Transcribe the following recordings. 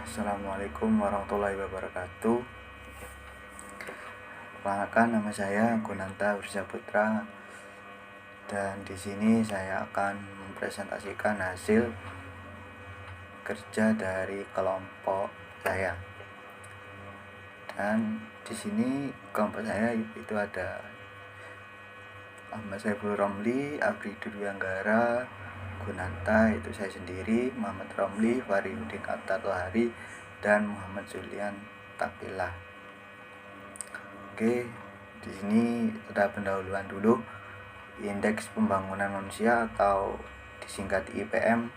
Assalamualaikum warahmatullahi wabarakatuh. Perkenalkan, nama saya Gunanta Wirja Putra, dan di sini saya akan mempresentasikan hasil kerja dari kelompok saya. Dan di sini kelompok saya itu ada Ahmad Saiful Romli, Abdi Duryanggara, Gunanta itu saya sendiri, Muhammad Romli, Fariudin Atta-Tohari, dan Muhammad Julian Tapilah. Oke, di sini ada pendahuluan dulu. Indeks Pembangunan Manusia atau disingkat IPM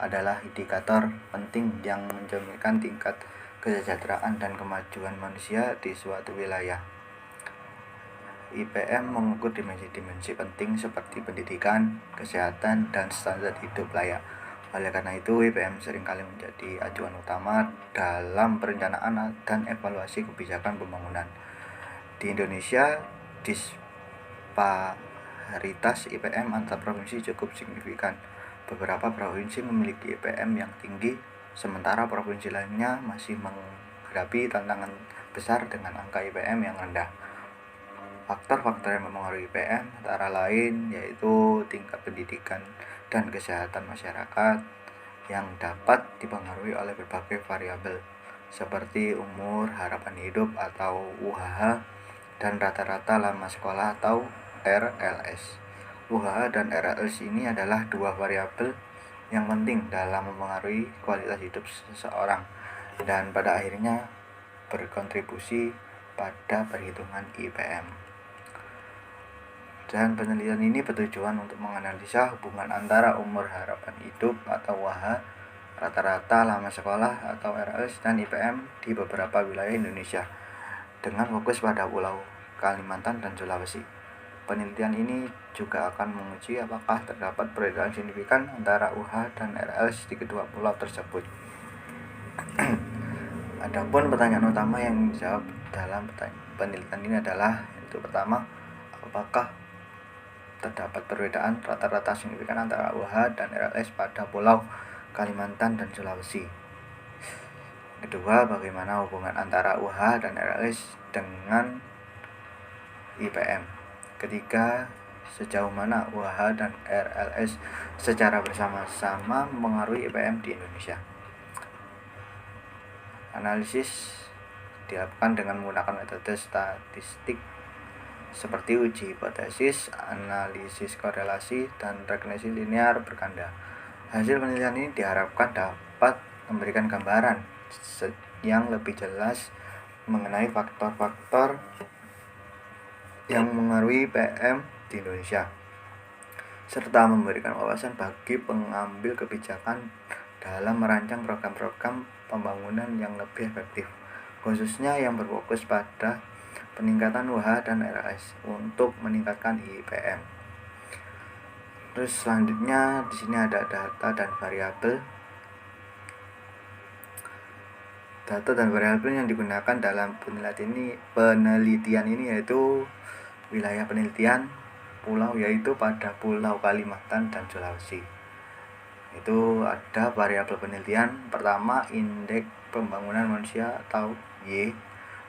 adalah indikator penting yang mencerminkan tingkat kesejahteraan dan kemajuan manusia di suatu wilayah. IPM mengukur dimensi-dimensi penting seperti pendidikan, kesehatan, dan standar hidup layak. Oleh karena itu, IPM seringkali menjadi acuan utama dalam perencanaan dan evaluasi kebijakan pembangunan. Di Indonesia, disparitas IPM antar provinsi cukup signifikan. Beberapa provinsi memiliki IPM yang tinggi, sementara provinsi lainnya masih menghadapi tantangan besar dengan angka IPM yang rendah. Faktor-faktor yang mempengaruhi IPM antara lain yaitu tingkat pendidikan dan kesehatan masyarakat yang dapat dipengaruhi oleh berbagai variabel seperti umur, harapan hidup atau UHH, dan rata-rata lama sekolah atau RLS. UHH dan RLS ini adalah dua variabel yang penting dalam mempengaruhi kualitas hidup seseorang dan pada akhirnya berkontribusi pada perhitungan IPM. Dan penelitian ini bertujuan untuk menganalisa hubungan antara umur harapan hidup atau UHH, rata-rata lama sekolah atau RLS, dan IPM di beberapa wilayah Indonesia dengan fokus pada Pulau Kalimantan dan Sulawesi. Penelitian ini juga akan menguji apakah terdapat perbedaan signifikan antara UHH dan RLS di kedua pulau tersebut. Adapun pertanyaan utama yang dijawab dalam penelitian ini adalah yaitu pertama, apakah terdapat perbedaan rata-rata signifikan antara UHH dan RLS pada Pulau Kalimantan dan Sulawesi. Kedua, bagaimana hubungan antara UHH dan RLS dengan IPM. Ketiga, sejauh mana UHH dan RLS secara bersama-sama mempengaruhi IPM di Indonesia. Analisis dilakukan dengan menggunakan metode statistik seperti uji hipotesis, analisis korelasi, dan regresi linear berkanda. Hasil penelitian ini diharapkan dapat memberikan gambaran yang lebih jelas mengenai faktor-faktor yang mengaruhi IPM di Indonesia, serta memberikan wawasan bagi pengambil kebijakan dalam merancang program-program pembangunan yang lebih efektif, khususnya yang berfokus pada peningkatan UHH dan RLS untuk meningkatkan IPM. Terus selanjutnya di sini ada data dan variabel. Data dan variabel yang digunakan dalam penelitian ini yaitu wilayah penelitian, pulau yaitu pada Pulau Kalimantan dan Sulawesi. Itu ada variabel penelitian pertama, indeks pembangunan manusia atau Y,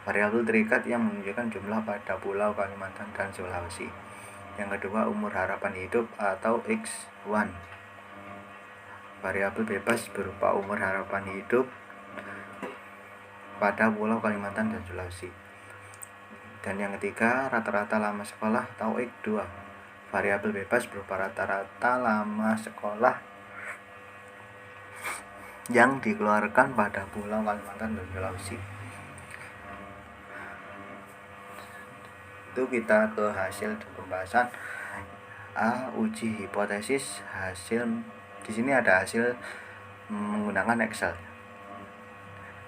variabel terikat yang menunjukkan jumlah pada Pulau Kalimantan dan Sulawesi. Yang kedua, umur harapan hidup atau X1, variabel bebas berupa umur harapan hidup pada Pulau Kalimantan dan Sulawesi. Dan yang ketiga, rata-rata lama sekolah atau X2, variabel bebas berupa rata-rata lama sekolah yang dikeluarkan pada Pulau Kalimantan dan Sulawesi. Itu kita ke hasil pembahasan. A. Uji hipotesis. Hasil di sini ada hasil menggunakan Excel.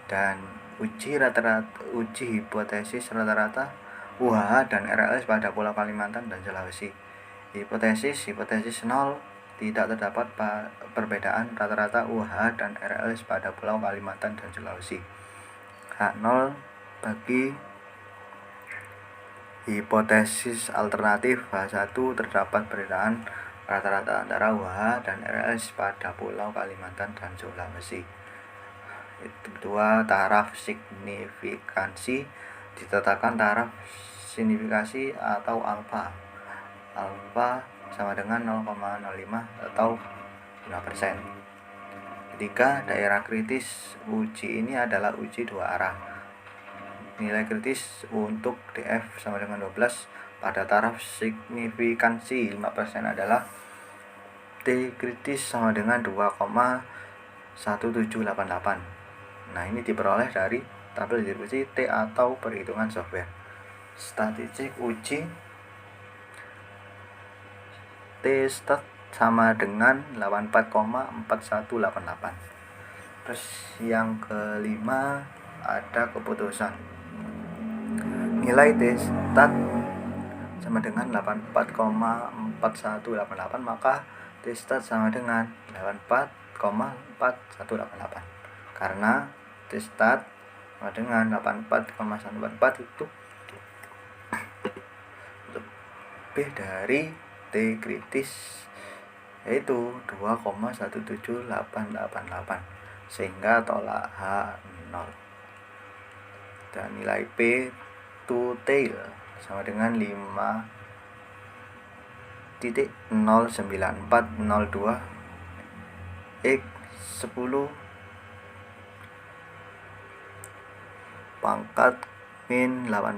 Dan uji hipotesis rata-rata UHH dan RLS pada Pulau Kalimantan dan Sulawesi. Hipotesis 0, tidak terdapat perbedaan rata-rata UHH dan RLS pada Pulau Kalimantan dan Sulawesi. H0 bagi hipotesis alternatif. H1, terdapat perbedaan rata-rata antara UHH dan RLS pada Pulau Kalimantan dan Sulawesi. Kedua, taraf signifikansi ditetapkan taraf signifikansi atau alfa. Alfa sama dengan 0,05 atau 5%. Ketiga, daerah kritis uji ini adalah uji dua arah. Nilai kritis untuk DF sama dengan 12 pada taraf signifikansi 5% adalah T kritis sama dengan 2,1788. Nah, ini diperoleh dari tabel distribusi T atau perhitungan software. Statistik uji T stat sama dengan 84,4188. Terus yang kelima ada keputusan. Nilai T stat sama dengan 84,4188, maka T stat sama dengan 84,4188. Karena T stat sama dengan 84,144 itu lebih dari T kritis, yaitu 2,17888, sehingga tolak H 0. Dan nilai P to tail sama dengan 5.09402 X 10 pangkat min 18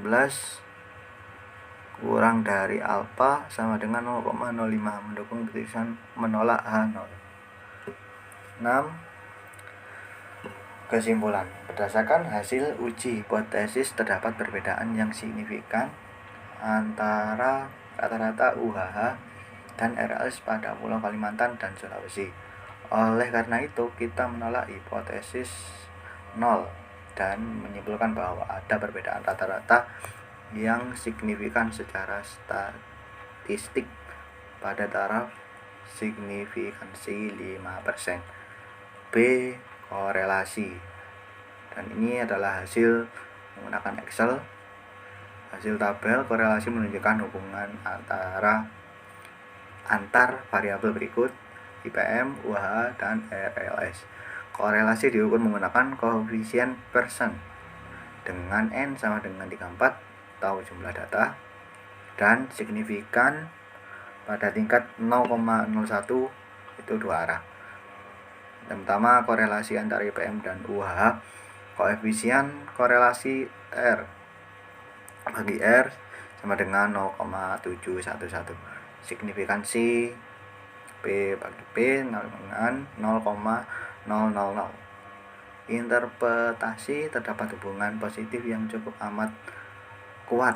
kurang dari alfa sama dengan 0,05, mendukung keputusan menolak H0. 6. Kesimpulan. Berdasarkan hasil uji hipotesis terdapat perbedaan yang signifikan antara rata-rata UHH dan RLS pada Pulau Kalimantan dan Sulawesi. Oleh karena itu, kita menolak hipotesis 0 dan menyimpulkan bahwa ada perbedaan rata-rata yang signifikan secara statistik pada taraf signifikansi 5%. B. Korelasi. Dan ini adalah hasil menggunakan Excel. Hasil tabel korelasi menunjukkan hubungan antar variabel berikut: IPM, UHH, dan RLS. Korelasi diukur menggunakan koefisien persen dengan N sama dengan 34 atau jumlah data, dan signifikan pada tingkat 0,01 itu dua arah. Yang pertama, korelasi antara IPM dan UHH. Koefisien korelasi R bagi R sama dengan 0,711. Signifikansi P bagi P dengan 0,000. Interpretasi terdapat hubungan positif yang cukup amat kuat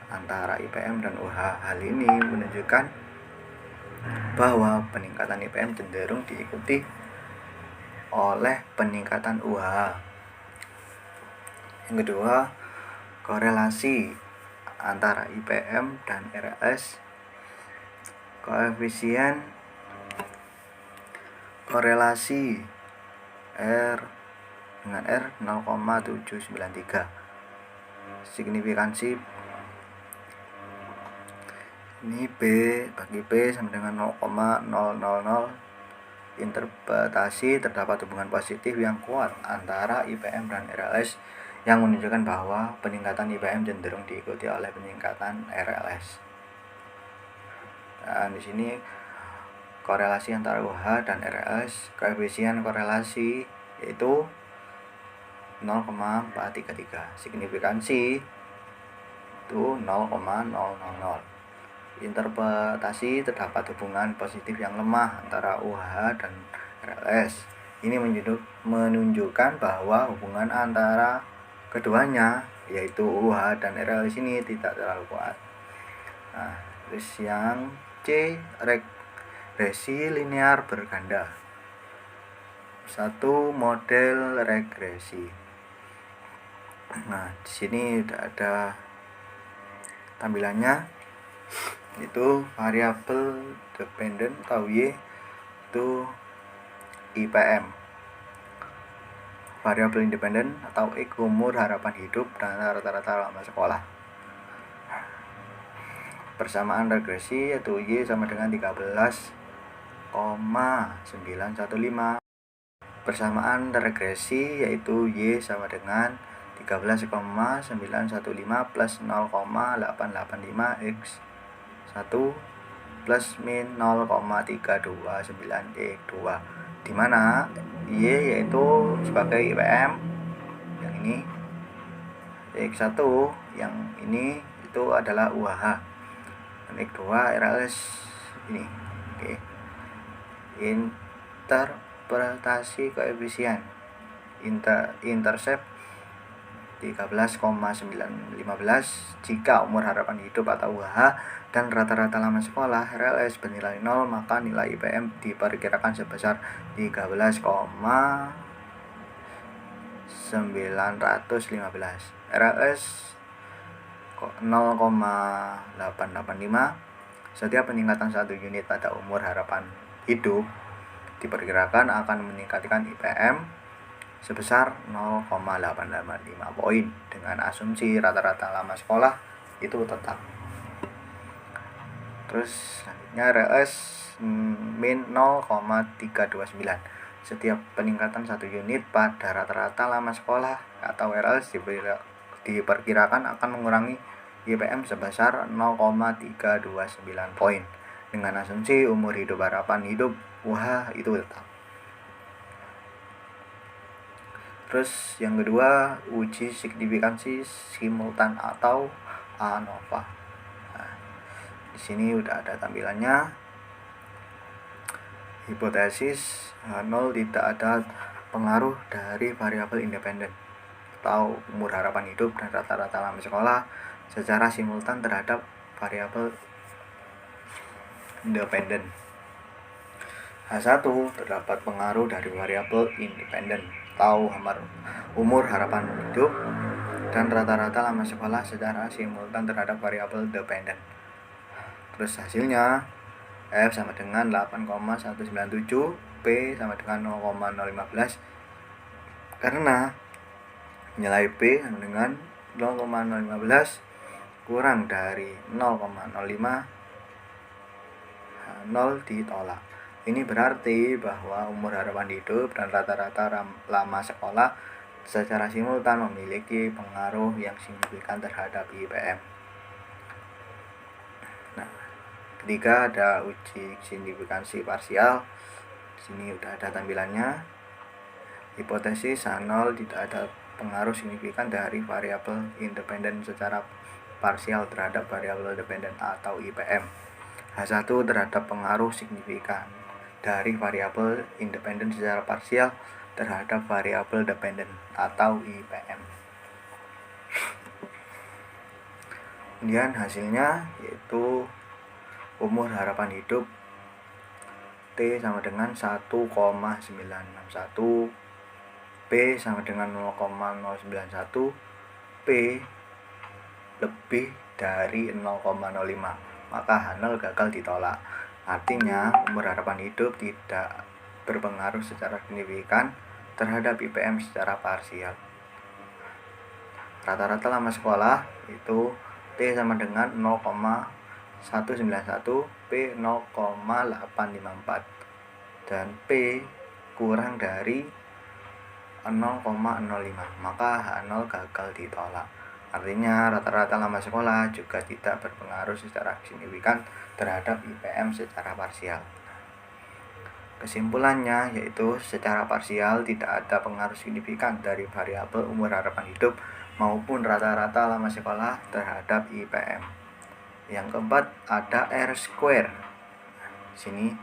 antara IPM dan UHH. Hal ini menunjukkan bahwa peningkatan IPM cenderung diikuti oleh peningkatan UHH. Yang kedua, korelasi antara IPM dan RLS. Koefisien korelasi R dengan R 0,793. Signifikansi ini B bagi P sama dengan 0,000. Interpretasi terdapat hubungan positif yang kuat antara IPM dan RLS yang menunjukkan bahwa peningkatan IPM cenderung diikuti oleh peningkatan RLS. Dan di sini korelasi antara UHH dan RLS, koefisien korelasi yaitu 0,433. Signifikansi itu 0,000. Interpretasi terdapat hubungan positif yang lemah antara UHH dan RLS. Ini menunjukkan bahwa hubungan antara keduanya yaitu UHH dan RLS ini tidak terlalu kuat. Nah, terus yang C, regresi linear berganda. Satu, model regresi. Nah, di sini ada tampilannya, itu variabel dependent atau Y itu IPM, variabel independen atau X umur harapan hidup dan rata-rata lama sekolah. Persamaan regresi yaitu Y sama dengan 13,915 persamaan regresi yaitu Y sama dengan 13,915 plus 0,885 X 1 plus min 0,329 X2, dimana Y yaitu sebagai IPM yang ini, X1 yang ini itu adalah UHH, dan X2 RLS ini. Oke. Interpretasi koefisien intercept 13,915 jika umur harapan hidup atau UHH dan rata-rata lama sekolah RLS bernilai 0, maka nilai IPM diperkirakan sebesar 13,915. RLS 0,885. Setiap peningkatan 1 unit pada umur harapan hidup diperkirakan akan meningkatkan IPM sebesar 0,885 poin dengan asumsi rata-rata lama sekolah itu tetap. Terus selanjutnya RLS min 0,329. Setiap peningkatan 1 unit pada rata-rata lama sekolah atau RLS diperkirakan akan mengurangi IPM sebesar 0,329 poin dengan asumsi umur hidup harapan hidup UHH itu tetap. Terus yang kedua, uji signifikansi simultan atau ANOVA. Nah, di sini udah ada tampilannya. Hipotesis 0 tidak ada pengaruh dari variabel independen atau umur harapan hidup dan rata-rata lama sekolah secara simultan terhadap variabel independen. H1 terdapat pengaruh dari variabel independen atau umur harapan hidup dan rata-rata lama sekolah secara simultan terhadap variabel dependen. Terus hasilnya F sama dengan 8,197, P sama dengan 0,015 karena nilai P sama dengan 0,015 kurang dari 0,05, 0 ditolak. Ini berarti bahwa umur harapan hidup dan rata-rata lama sekolah secara simultan memiliki pengaruh yang signifikan terhadap IPM. Nah, ketiga ada uji signifikansi parsial. Di sini udah ada tampilannya. Hipotesis H0 tidak ada pengaruh signifikan dari variabel independen secara parsial terhadap variabel dependen atau IPM. H1 terhadap pengaruh signifikan dari variabel independen secara parsial terhadap variabel dependen atau IPM. Kemudian hasilnya yaitu umur harapan hidup T sama dengan 1,961, P sama dengan 0,091, P lebih dari 0,05, maka H0 gagal ditolak. Artinya umur harapan hidup tidak berpengaruh secara signifikan terhadap IPM secara parsial. Rata-rata lama sekolah itu T sama dengan 0,191, P 0,854 dan P kurang dari 0,05, maka H0 gagal ditolak. Artinya rata-rata lama sekolah juga tidak berpengaruh secara signifikan terhadap IPM secara parsial. Kesimpulannya yaitu secara parsial tidak ada pengaruh signifikan dari variabel umur harapan hidup maupun rata-rata lama sekolah terhadap IPM. Yang keempat ada R-square. Sini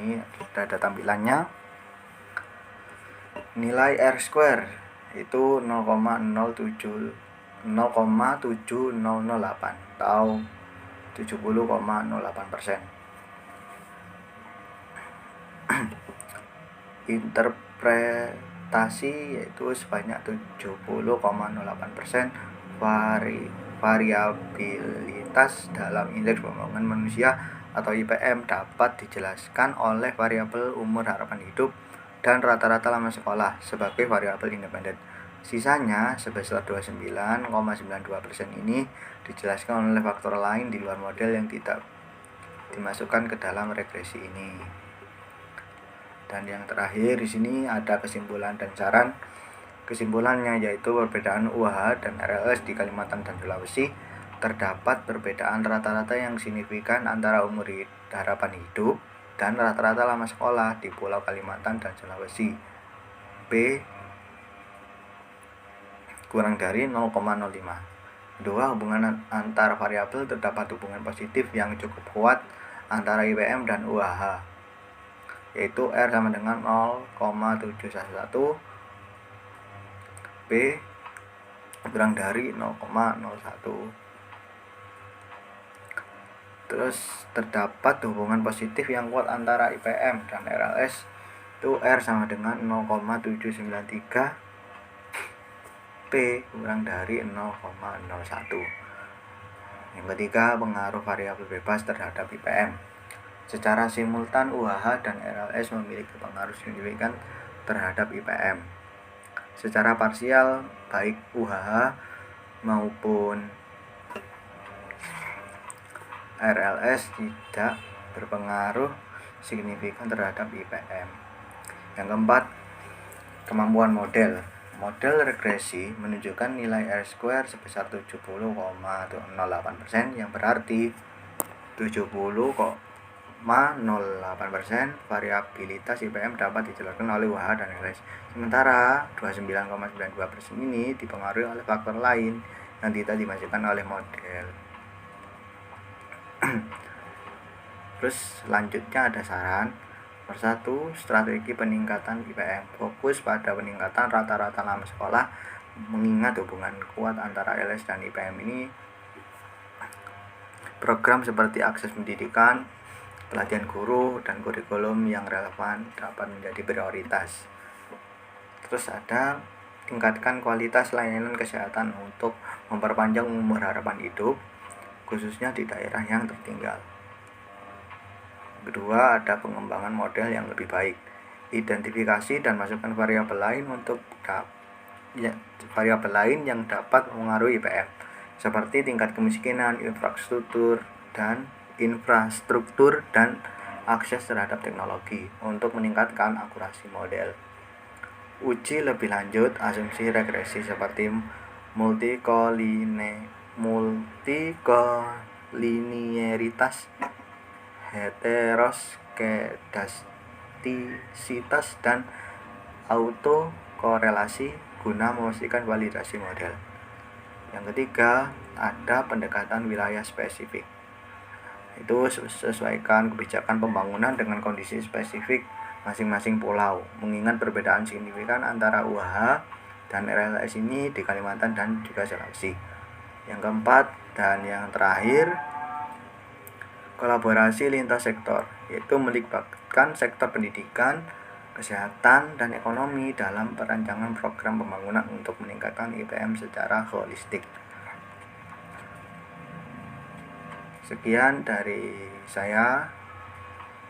ini sudah ada tampilannya. Nilai R-square itu 0,708 atau 70,08%. Interpretasi yaitu sebanyak 70,08%. Variabilitas dalam indeks pembangunan manusia atau IPM dapat dijelaskan oleh variabel umur harapan hidup dan rata-rata lama sekolah sebagai variabel independen. Sisanya sebesar 29,92% ini dijelaskan oleh faktor lain di luar model yang tidak dimasukkan ke dalam regresi ini. Dan yang terakhir di sini ada kesimpulan dan saran. Kesimpulannya yaitu perbedaan UHH dan RLS di Kalimantan dan Sulawesi terdapat perbedaan rata-rata yang signifikan antara umur harapan hidup dan rata-rata lama sekolah di Pulau Kalimantan dan Sulawesi. B kurang dari 0,05. Kedua, hubungan antar variabel terdapat hubungan positif yang cukup kuat antara IPM dan UHH, yaitu R sama dengan 0,711, B kurang dari 0,01. Terus terdapat hubungan positif yang kuat antara IPM dan RLS, itu R sama dengan 0,793, P kurang dari 0,01. Yang ketiga, pengaruh variabel bebas terhadap IPM. Secara simultan UHH dan RLS memiliki pengaruh signifikan terhadap IPM. Secara parsial, baik UHH maupun RLS tidak berpengaruh signifikan terhadap IPM. Yang keempat, kemampuan model. Model regresi menunjukkan nilai R-square sebesar 70,08%, yang berarti 70,08% variabilitas IPM dapat dijelaskan oleh UHH dan RLS. Sementara 29,92% ini dipengaruhi oleh faktor lain yang tidak dimasukkan oleh model. Terus selanjutnya ada saran. Persatu, strategi peningkatan IPM. Fokus pada peningkatan rata-rata lama sekolah, mengingat hubungan kuat antara LS dan IPM ini. Program seperti akses pendidikan, pelatihan guru, dan kurikulum yang relevan dapat menjadi prioritas. Terus ada tingkatkan kualitas layanan kesehatan untuk memperpanjang umur harapan hidup, khususnya di daerah yang tertinggal. Kedua, ada pengembangan model yang lebih baik. Identifikasi dan masukkan variabel lain yang dapat mengaruhi IPM, seperti tingkat kemiskinan, infrastruktur dan akses terhadap teknologi untuk meningkatkan akurasi model. Uji lebih lanjut asumsi regresi seperti multikolinearitas, heteroskedastisitas, dan autokorelasi guna memastikan validasi model. Yang ketiga, ada pendekatan wilayah spesifik. Itu sesuaikan kebijakan pembangunan dengan kondisi spesifik masing-masing pulau, mengingat perbedaan signifikan antara UHH dan RLS ini di Kalimantan dan juga Sulawesi. Yang keempat dan yang terakhir, kolaborasi lintas sektor, yaitu melibatkan sektor pendidikan, kesehatan, dan ekonomi dalam perancangan program pembangunan untuk meningkatkan IPM secara holistik. Sekian dari saya,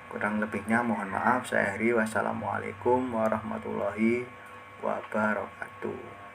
kurang lebihnya mohon maaf. Saya Heri, wassalamualaikum warahmatullahi wabarakatuh.